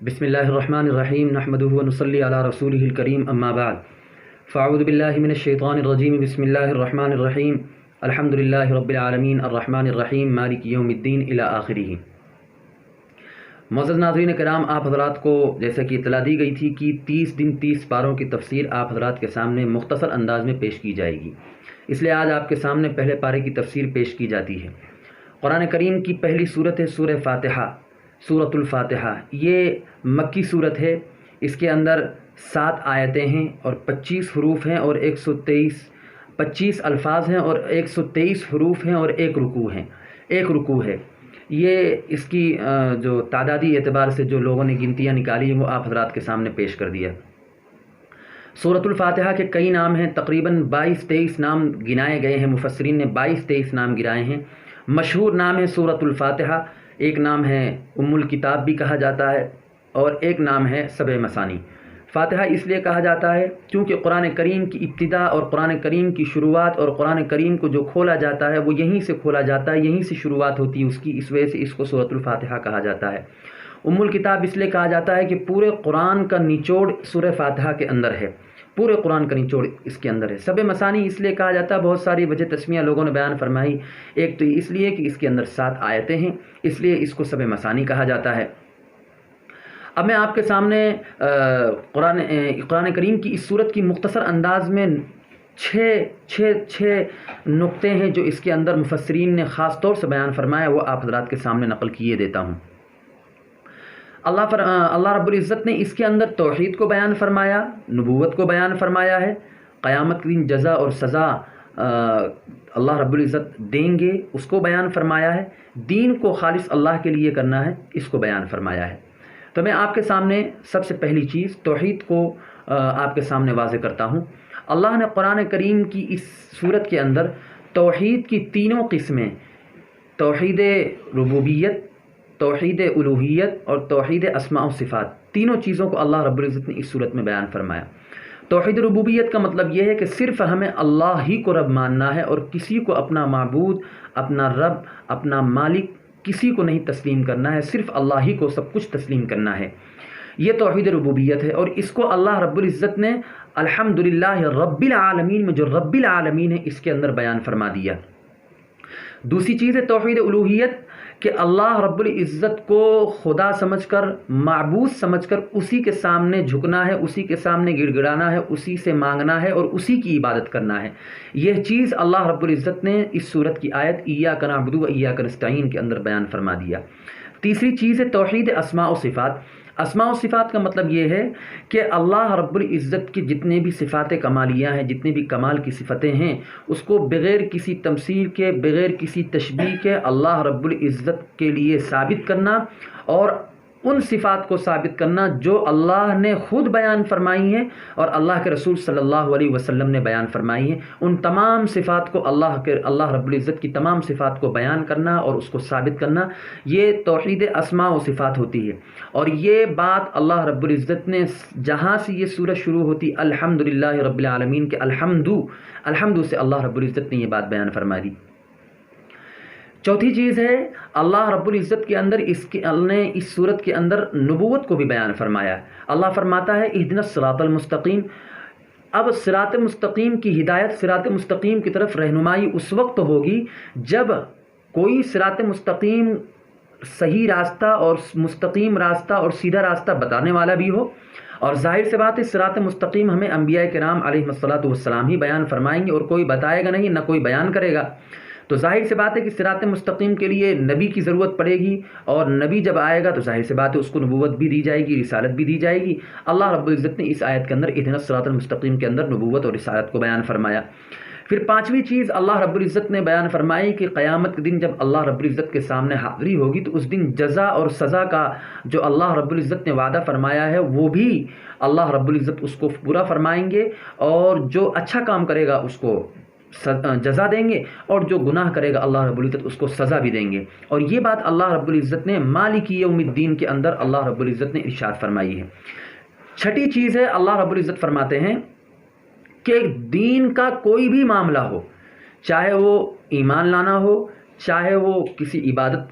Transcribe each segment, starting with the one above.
بسم اللہ الرحمن الرحیم نحمدہ ونصلی علی رسولہ الکریم اما بعد فاعوذ باللہ من الشیطان الرجیم بسم اللہ الرحمن الرحیم الحمد للہ رب العالمین الرحمن الرحیم مالک یوم الدین الی آخرہ۔ معزز ناظرین کرام، آپ حضرات کو جیسا کہ اطلاع دی گئی تھی کہ 30 دن 30 پاروں کی تفسیر آپ حضرات کے سامنے مختصر انداز میں پیش کی جائے گی، اس لیے آج آپ کے سامنے پہلے پارے کی تفسیر پیش کی جاتی ہے۔ قرآن کریم کی پہلی صورت ہے سورہ فاتحہ، سورۃ الفاتحہ۔ یہ مکی صورت ہے، اس کے اندر 7 آیتیں ہیں اور 25 حروف ہیں اور 25 الفاظ ہیں اور 123 حروف ہیں اور ایک رکوع ہے۔ یہ اس کی جو تعدادی اعتبار سے جو لوگوں نے گنتیاں نکالی ہیں وہ آپ حضرات کے سامنے پیش کر دیا۔ سورۃ الفاتحہ کے کئی نام ہیں، تقریباً 22-23 نام گنائے گئے ہیں، مفسرین نے 22-23 نام گنائے ہیں۔ مشہور نام ہے سورۃ الفاتحہ، ایک نام ہے ام الکتاب بھی کہا جاتا ہے اور ایک نام ہے سبع مثانی۔ فاتحہ اس لیے کہا جاتا ہے کیونکہ قرآن کریم کی ابتدا اور قرآن کریم کی شروعات اور قرآن کریم کو جو کھولا جاتا ہے وہ یہیں سے کھولا جاتا ہے، یہیں سے شروعات ہوتی ہے اس کی، اس وجہ سے اس کو سورۃ الفاتحہ کہا جاتا ہے۔ ام الکتاب اس لیے کہا جاتا ہے کہ پورے قرآن کا نچوڑ سورہ فاتحہ کے اندر ہے، پورے قرآن کا نچوڑ اس کے اندر ہے۔ سبع مثانی اس لیے کہا جاتا ہے، بہت ساری وجہ تسمیہ لوگوں نے بیان فرمائی۔ ایک تو اس لیے کہ اس کے اندر 7 آیتیں ہیں، اس لیے اس کو سبع مثانی کہا جاتا ہے۔ اب میں آپ کے سامنے قرآن کریم کی اس صورت کی مختصر انداز میں 6 نقطے ہیں جو اس کے اندر مفسرین نے خاص طور سے بیان فرمایا، وہ آپ حضرات کے سامنے نقل کیے دیتا ہوں۔ اللہ رب العزت نے اس کے اندر توحید کو بیان فرمایا، نبوت کو بیان فرمایا ہے، قیامت کے دن جزا اور سزا اللہ رب العزت دیں گے اس کو بیان فرمایا ہے، دین کو خالص اللہ کے لیے کرنا ہے اس کو بیان فرمایا ہے۔ تو میں آپ کے سامنے سب سے پہلی چیز توحید کو آپ کے سامنے واضح کرتا ہوں۔ اللہ نے قرآن کریم کی اس صورت کے اندر توحید کی تینوں قسمیں، توحید ربوبیت، توحید الوہیت اور توحید اسماء و صفات، تینوں چیزوں کو اللہ رب العزت نے اس صورت میں بیان فرمایا۔ توحید ربوبیت کا مطلب یہ ہے کہ صرف ہمیں اللہ ہی کو رب ماننا ہے اور کسی کو اپنا معبود، اپنا رب، اپنا مالک کسی کو نہیں تسلیم کرنا ہے، صرف اللہ ہی کو سب کچھ تسلیم کرنا ہے۔ یہ توحید ربوبیت ہے اور اس کو اللہ رب العزت نے الحمدللہ رب العالمین میں جو رب العالمین ہے اس کے اندر بیان فرما دیا۔ دوسری چیز ہے توحید الوہیت، کہ اللہ رب العزت کو خدا سمجھ کر، معبود سمجھ کر اسی کے سامنے جھکنا ہے، اسی کے سامنے گڑ گڑانا ہے، اسی سے مانگنا ہے اور اسی کی عبادت کرنا ہے۔ یہ چیز اللہ رب العزت نے اس سورت کی آیت ایاک نعبد و ایاک نستعین کے اندر بیان فرما دیا۔ تیسری چیز ہے توحید اسماء و صفات۔ اسماء و صفات کا مطلب یہ ہے کہ اللہ رب العزت کی جتنے بھی صفات کمالیہ ہیں، جتنے بھی کمال کی صفتیں ہیں، اس کو بغیر کسی تمثیل کے، بغیر کسی تشبیہ کے اللہ رب العزت کے لیے ثابت کرنا اور ان صفات کو ثابت کرنا جو اللہ نے خود بیان فرمائی ہیں اور اللہ کے رسول صلی اللہ علیہ وسلم نے بیان فرمائی ہیں، ان تمام صفات کو اللہ رب العزت کی تمام صفات کو بیان کرنا اور اس کو ثابت کرنا، یہ توحید اسماء و صفات ہوتی ہے۔ اور یہ بات اللہ رب العزت نے جہاں سے یہ سورہ شروع ہوتی الحمدللہ رب العالمین کے الحمد سے اللہ رب العزت نے یہ بات بیان فرما دی۔ چوتھی چیز ہے اللہ رب العزت کے اندر اس صورت کے اندر نبوت کو بھی بیان فرمایا ہے۔ اللہ فرماتا ہے اہدنا الصراط المستقیم۔ اب صراط مستقیم کی ہدایت، صراط مستقیم کی طرف رہنمائی اس وقت ہوگی جب کوئی صراط مستقیم، صحیح راستہ اور مستقیم راستہ اور سیدھا راستہ بتانے والا بھی ہو، اور ظاہر سے بات ہے صراط مستقیم ہمیں انبیاء کرام علیہ الصلاۃ والسلام ہی بیان فرمائیں گے اور کوئی بتائے گا نہیں، نہ کوئی بیان کرے گا۔ تو ظاہر سی بات ہے کہ صراط مستقیم کے لیے نبی کی ضرورت پڑے گی، اور نبی جب آئے گا تو ظاہر سی بات ہے اس کو نبوت بھی دی جائے گی، رسالت بھی دی جائے گی۔ اللہ رب العزت نے اس آیت کے اندر اہدنا الصراط المستقیم کے اندر نبوت اور رسالت کو بیان فرمایا۔ پھر پانچویں چیز اللہ رب العزت نے بیان فرمائی کہ قیامت کے دن جب اللہ رب العزت کے سامنے حاضری ہوگی تو اس دن جزا اور سزا کا جو اللہ رب العزت نے وعدہ فرمایا ہے وہ بھی اللہ رب العزت اس کو پورا فرمائیں گے، اور جو اچھا کام کرے گا اس کو جزا دیں گے اور جو گناہ کرے گا اللہ رب العزت اس کو سزا بھی دیں گے۔ اور یہ بات اللہ رب العزت نے مالک یوم الدین کے اندر اللہ رب العزت نے ارشاد فرمائی ہے۔ چھٹی چیز ہے اللہ رب العزت فرماتے ہیں کہ دین کا کوئی بھی معاملہ ہو، چاہے وہ ایمان لانا ہو، چاہے وہ کسی عبادت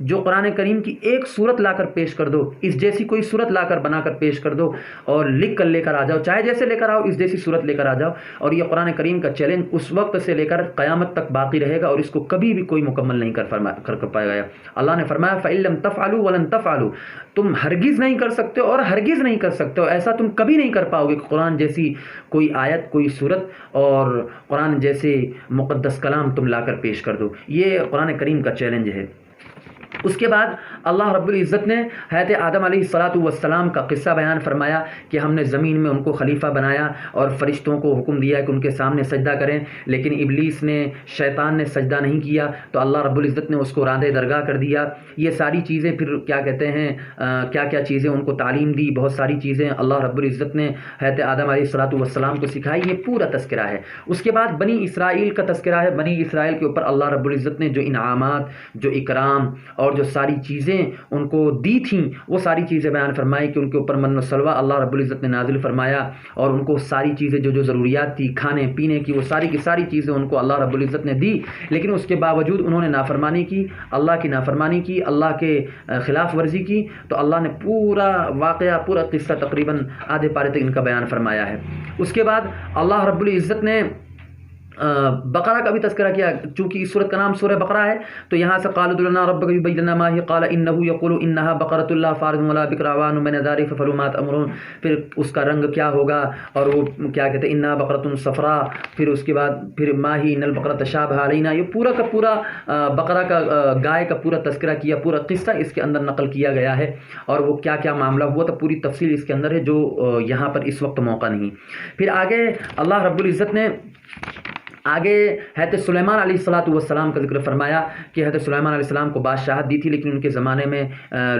جو قرآن کریم کی ایک صورت لا کر پیش کر دو، اس جیسی کوئی صورت لا کر بنا کر پیش کر دو اور لکھ کر لے کر آ جاؤ، چاہے جیسے لے کر آؤ، اس جیسی صورت لے کر آ جاؤ، اور یہ قرآن کریم کا چیلنج اس وقت سے لے کر قیامت تک باقی رہے گا اور اس کو کبھی بھی کوئی مکمل نہیں کر پائے گا۔ اللہ نے فرمایا فَإِن لَّمْ تَفْعَلُوا وَلَن تَفْعَلُوا، تم ہرگز نہیں کر سکتے اور ہرگز نہیں کر سکتے، ایسا تم کبھی نہیں کر پاؤ گے کہ قرآن جیسی کوئی آیت، کوئی صورت اور قرآن جیسے مقدس کلام تم لا کر پیش کر دو۔ یہ قرآن کریم کا چیلنج ہے۔ اس کے بعد اللہ رب العزت نے حضرت آدم علیہ السلام کا قصہ بیان فرمایا کہ ہم نے زمین میں ان کو خلیفہ بنایا اور فرشتوں کو حکم دیا کہ ان کے سامنے سجدہ کریں، لیکن ابلیس نے، شیطان نے سجدہ نہیں کیا تو اللہ رب العزت نے اس کو راندے درگاہ کر دیا۔ یہ ساری چیزیں پھر کیا کہتے ہیں، کیا کیا چیزیں ان کو تعلیم دی، بہت ساری چیزیں اللہ رب العزت نے حضرت آدم علیہ السلام کو سکھائی، یہ پورا تذکرہ ہے۔ اس کے بعد بنی اسرائیل کا تذکرہ ہے، بنی اسرائیل کے اوپر اللہ رب العزت نے جو انعامات، جو اکرام اور جو ساری چیزیں ان کو دی تھیں وہ ساری چیزیں بیان فرمائی کہ ان کے اوپر من و سلوہ اللہ رب العزت نے نازل فرمایا، اور ان کو ساری چیزیں جو ضروریات تھی کھانے پینے کی، وہ ساری کی ساری چیزیں ان کو اللہ رب العزت نے دی، لیکن اس کے باوجود انہوں نے نافرمانی کی، اللہ کی نافرمانی کی، اللہ کے خلاف ورزی کی، تو اللہ نے پورا واقعہ، پورا قصہ تقریباً آدھے پارے تک ان کا بیان فرمایا ہے۔ اس کے بعد اللہ رب العزت نے بقرہ کا بھی تذکرہ کیا، چونکہ اس سورت کا نام سورہ بقرہ ہے تو یہاں سے قالوا ادع لنا ربک یبین لنا ما هی قال انه یقول انها بقرۃ لا فارض ولا بکر عوان بین ذلک فافعلوا ما تأمرون، پھر اس کا رنگ کیا ہوگا اور وہ کیا کہتے ہیں انها بقرۃ صفراء، پھر اس کے بعد پھر ما هی ان البقرۃ تشابه علینا، یہ پورا کا پورا بقرہ کا گائے کا پورا تذکرہ کیا، پورا قصہ اس کے اندر نقل کیا گیا ہے، اور وہ کیا کیا معاملہ ہوا تو پوری تفصیل اس کے اندر ہے جو یہاں پر اس وقت موقع نہیں۔ پھر آگے اللہ رب العزت نے آگے حضرت سلیمان علیہ السلام کا ذکر فرمایا کہ حضرت سلیمان علیہ السلام کو بادشاہت دی تھی، لیکن ان کے زمانے میں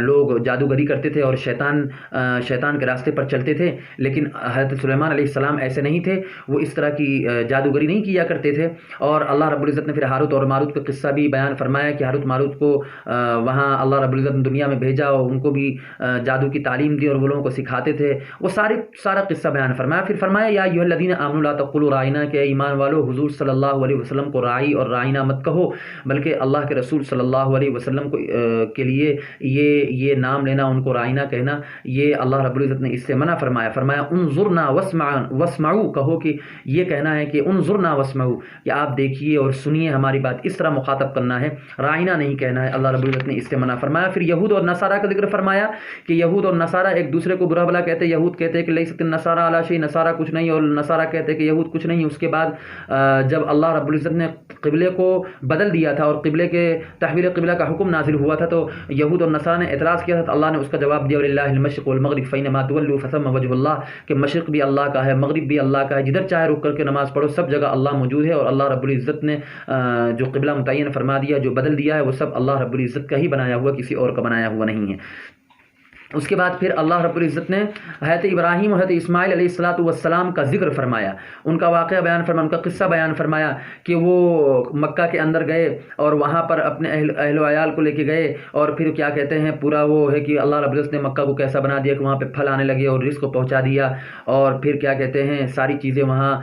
لوگ جادوگری کرتے تھے اور شیطان کے راستے پر چلتے تھے، لیکن حضرت سلیمان علیہ السلام ایسے نہیں تھے، وہ اس طرح کی جادوگری نہیں کیا کرتے تھے، اور اللہ رب العزت نے پھر ہاروت اور ماروت کا قصہ بھی بیان فرمایا کہ ہاروت ماروت کو وہاں اللہ رب العزت نے دنیا میں بھیجا اور ان کو بھی جادو کی تعلیم دی اور وہ لوگوں کو سکھاتے تھے، وہ سارا قصہ بیان فرمایا۔ پھر فرمایا یا ایھا الذین آمنوا لا تقولوا راعینا، کہ ایمان والو حضور صلی اللہ علیہ وسلم کو راعی اور رائنا مت کہو، بلکہ اللہ کے رسول صلی اللہ علیہ وسلم کو کے لیے یہ نام لینا، ان کو رائنا کہنا، یہ اللہ رب العزت نے اس سے منع فرمایا۔ فرمایا انظرنا واسمعوا، کہو کہ یہ کہنا ہے کہ انظرنا واسمعوا، کہ آپ دیکھیے اور سنیے ہماری بات، اس طرح مخاطب کرنا ہے، رائنا نہیں کہنا ہے، اللہ رب العزت نے اس سے منع فرمایا۔ پھر یہود اور نصارہ کا ذکر فرمایا کہ یہود اور نصارہ ایک دوسرے کو برا بھلا کہتے، یہود کہتے ہیں کہ لیست النصارى علی شیء، نصارہ کچھ نہیں، اور نصارہ کہتے ہیں کہ یہود کچھ نہیں۔ اس کے بعد جب اللہ رب العزت نے قبلے کو بدل دیا تھا اور قبلے کے تحویل قبلہ کا حکم نازل ہوا تھا تو یہود اور نصارہ نے اعتراض کیا تھا، تو اللہ نے اس کا جواب دیا وللہ المشرق والمغرب فینما تولوا فثم وجہ اللہ، کہ مشرق بھی اللہ کا ہے، مغرب بھی اللہ کا ہے، جدھر چاہے رک کر کے نماز پڑھو، سب جگہ اللہ موجود ہے، اور اللہ رب العزت نے جو قبلہ متعین فرما دیا، جو بدل دیا ہے، وہ سب اللہ رب العزت کا ہی بنایا ہوا، کسی اور کا بنایا ہوا نہیں ہے۔ اس کے بعد پھر اللہ رب العزت نے حضرت ابراہیم اور حضرت اسماعیل علیہ السلام کا ذکر فرمایا، ان کا واقعہ بیان فرمایا، ان کا قصہ بیان فرمایا کہ وہ مکہ کے اندر گئے اور وہاں پر اپنے اہل و عیال کو لے کے گئے، اور پھر کیا کہتے ہیں پورا وہ ہے کہ اللہ رب العزت نے مکہ کو کیسا بنا دیا کہ وہاں پہ پھل آنے لگے اور رزق کو پہنچا دیا، اور پھر کیا کہتے ہیں ساری چیزیں وہاں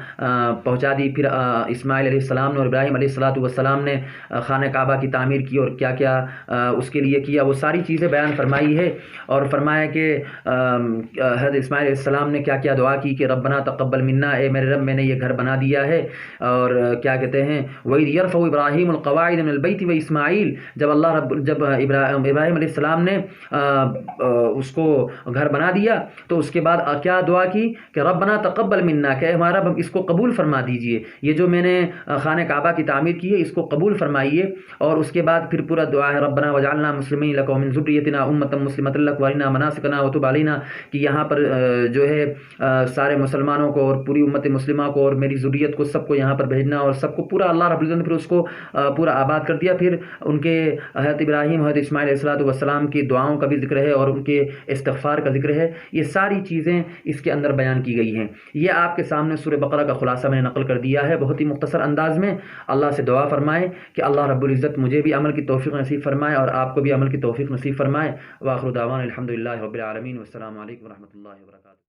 پہنچا دی۔ پھر اسماعیل علیہ السلام نے اور ابراہیم علیہ السلام نے خانہ کعبہ کی تعمیر کی اور کیا کیا اس کے لیے کیا، وہ ساری چیزیں بیان فرمائی ہے، اور فرمایا کہ حضرت اسماعیل علیہ السلام نے کیا کیا دعا کی کہ ربنا تقبل منا، اے میرے رب میں نے یہ گھر بنا دیا ہے، اور کیا کہتے ہیں وَإِذْ يَرْفَعُ إِبْرَاهِيمُ الْقَوَاعِدَ مِنَ الْبَيْتِ وَإِسْمَاعِيلُ، جب ابراہیم علیہ السلام نے اس کو گھر بنا دیا تو اس کے بعد کیا دعا کی کہ ربنا تقبل منا، کہ ہمارا رب اس کو قبول فرما دیجئے، یہ جو میں نے خانہ کعبہ کی تعمیر کی ہے اس کو قبول فرمائیے، اور اس کے بعد پھر پورا دعا ہے ربنا وجعلنا مسلمین لک ومن ذریتنا امۃ مسلمۃ لک وارنا مناسکنا وتب علینا، کہ یہاں پر جو ہے سارے مسلمانوں کو اور پوری امت مسلمہ کو اور میری ذریت کو سب کو یہاں پر بھیجنا، اور سب کو پورا اللہ رب العزت نے پھر اس کو پورا آباد کر دیا۔ پھر ان کے حضرت ابراہیم حضرت اسماعیل علیہ السلام کی دعاؤں کا بھی ذکر ہے اور ان کے استغفار کا ذکر ہے، یہ ساری چیزیں اس کے اندر بیان کی گئی ہیں۔ یہ آپ کے سامنے سورہ بقرہ کا خلاصہ میں نے نقل کر دیا ہے بہت ہی مختصر انداز میں۔ اللہ سے دعا فرمائیں کہ اللہ رب العزت مجھے بھی عمل کی توفیق نصیب فرمائے اور آپ کو بھی عمل کی توفیق نصیب فرمائے۔ وآخر دعوانا الحمدللہ رب العالمین، والسلام علیکم ورحمۃ اللہ وبرکاتہ۔